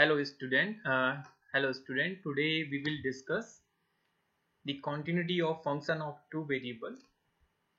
Hello student. Today we will discuss the continuity of function of two variables.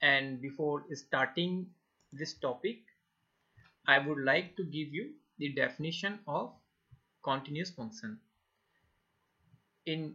And before starting this topic, I would like to give you the definition of continuous function in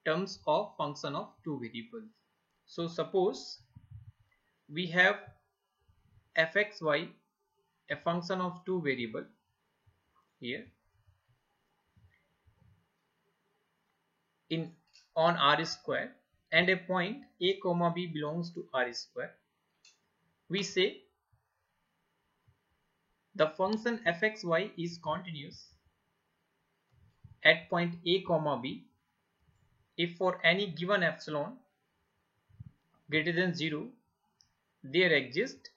terms of function of two variables. So suppose we have fxy, a function of two variables here in on R square, and a point a comma b belongs to R square. We say the function fxy is continuous at point a comma b if for any given epsilon greater than 0 there exists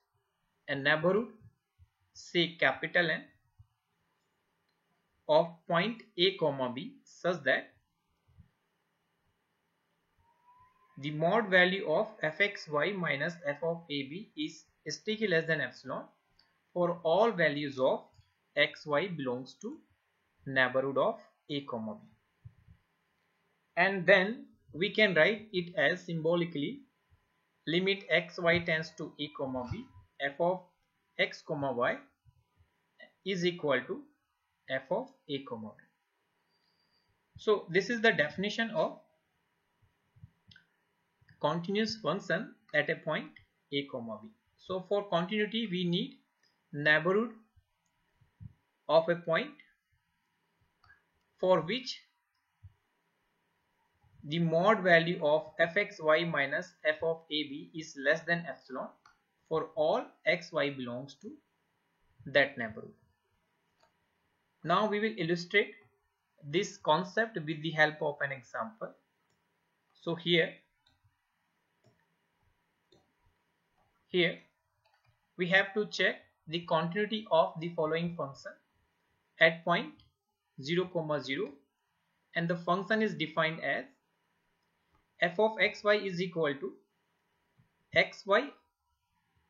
a neighborhood, say capital N, of point a comma b such that the mod value of fxy minus f of ab is strictly less than epsilon for all values of xy belongs to neighborhood of a comma b. And then we can write it as symbolically limit xy tends to a comma b, f of x comma y is equal to f of a comma b. So this is the definition of continuous function at a point a comma b. So for continuity we need neighborhood of a point for which the mod value of fxy minus f of ab is less than epsilon for all xy belongs to that neighborhood. Now we will illustrate this concept with the help of an example. So here we have to check the continuity of the following function at point 0 comma 0, and the function is defined as f of xy is equal to xy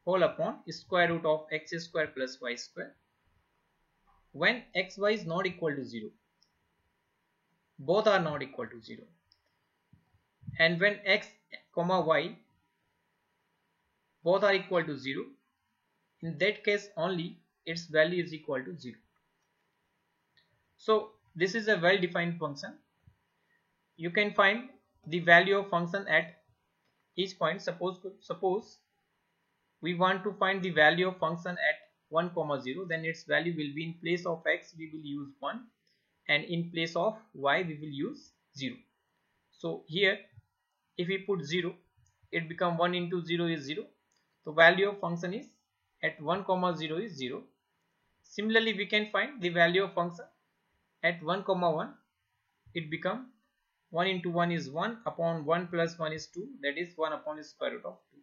whole upon square root of x square plus y square when xy is not equal to 0, both are not equal to 0, and when x comma y both are equal to 0, in that case only its value is equal to 0. So this is a well defined function. You can find the value of function at each point. Suppose we want to find the value of function at 1 comma 0, then its value will be, in place of x we will use 1 and in place of y we will use 0. So here if we put 0, it become 1 into 0 is 0. The value of function is at 1 comma 0 is 0. Similarly we can find the value of function at 1 comma 1. It become 1 into 1 is 1 upon 1 plus 1 is 2, that is 1 upon the square root of 2.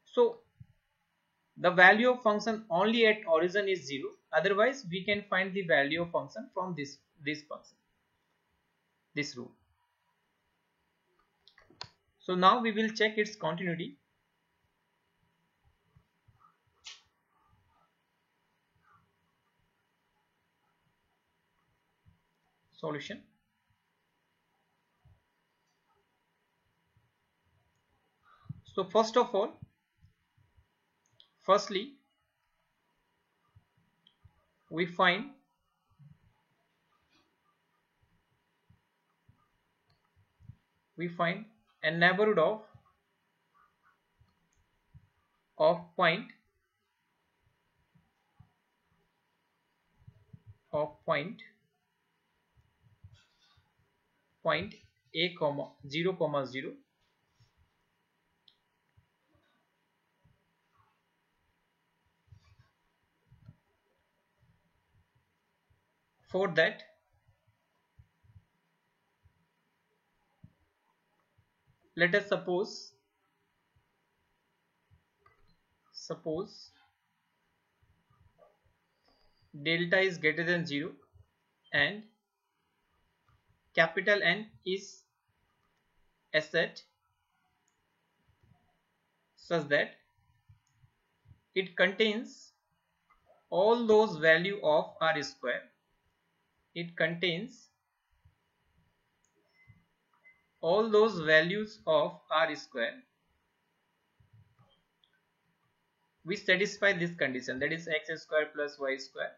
So the value of function only at origin is 0, otherwise we can find the value of function from this function, this rule. So now we will check its continuity. Solution. So firstly we find a neighborhood of point a comma 0 comma 0 for that let us suppose delta is greater than 0 and capital N is a set such that it contains all those value of r square. It contains all those values of r square which satisfy this condition, that is x square plus y square.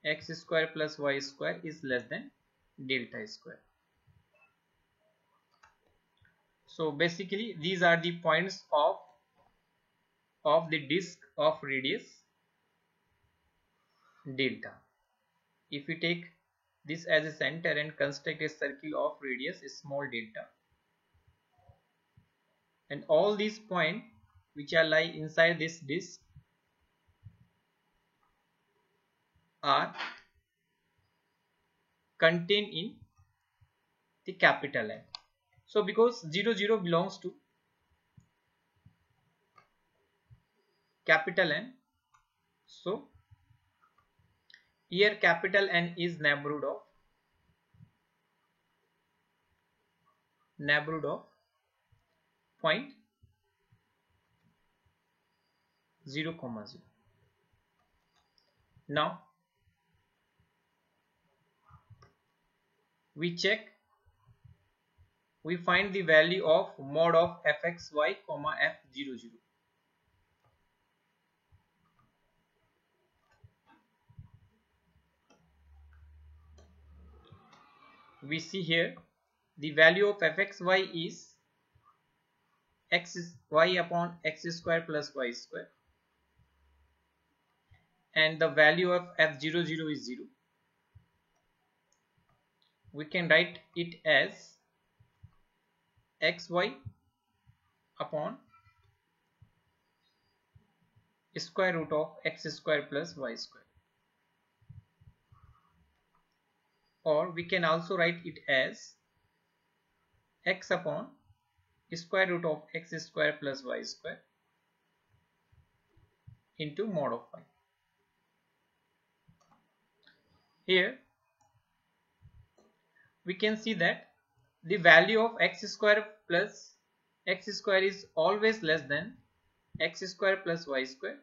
X square plus y square is less than delta square. So basically these are the points of the disk of radius delta. If we take this as a center and construct a circle of radius small delta, and all these points which are lie inside this disk are contained in the capital N. So because 0 0 belongs to capital N, so here capital N is neighborhood of point 0, 0. Now we check, we find the value of mod of fxy comma f00. We see here the value of fxy is y upon x square plus y square, and the value of f00 is 0. We can write it as xy upon square root of x square plus y square, or we can also write it as x upon square root of x square plus y square into mod of y. Here we can see that the value of x square plus x square is always less than x square plus y square.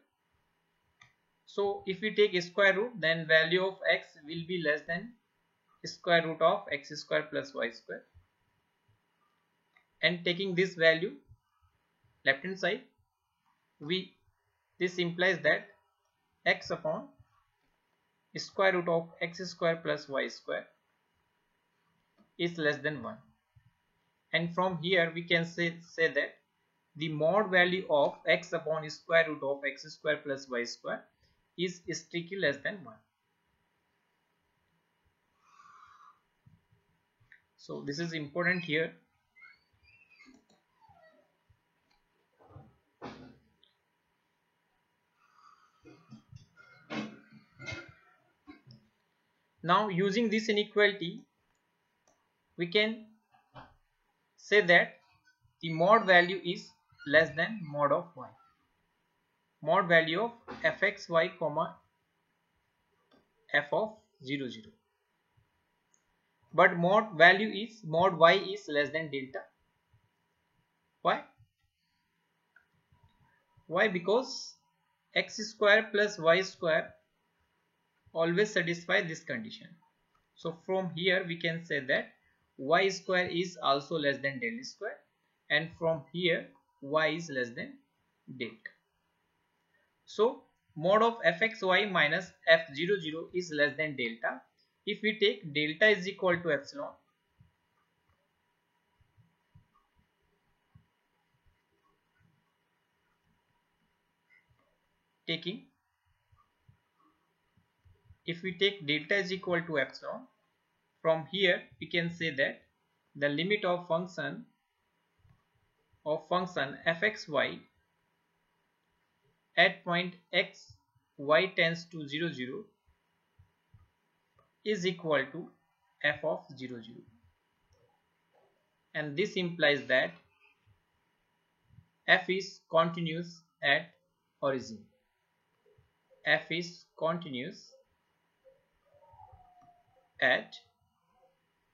So if we take square root, then value of x will be less than square root of x square plus y square, and taking this value left hand side, this implies that x upon square root of x square plus y square is less than 1, and from here we can say that the mod value of x upon square root of x square plus y square is strictly less than 1. So this is important here. Now using this inequality, we can say that the mod value is less than mod of y, mod value of fxy comma f of 0 0. But mod y is less than delta. Why? Why? Because x square plus y square always satisfy this condition. So from here we can say that y square is also less than del square, and from here y is less than delta. So mod of fxy minus f00 is less than delta. If we take delta is equal to epsilon, if we take delta is equal to epsilon, from here we can say that the limit of function fxy at point x y tends to 0 0 is equal to f of 0 0, and this implies that f is continuous at origin. F is continuous at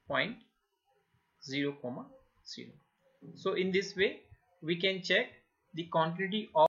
point 0, 0. So in this way we can check the continuity of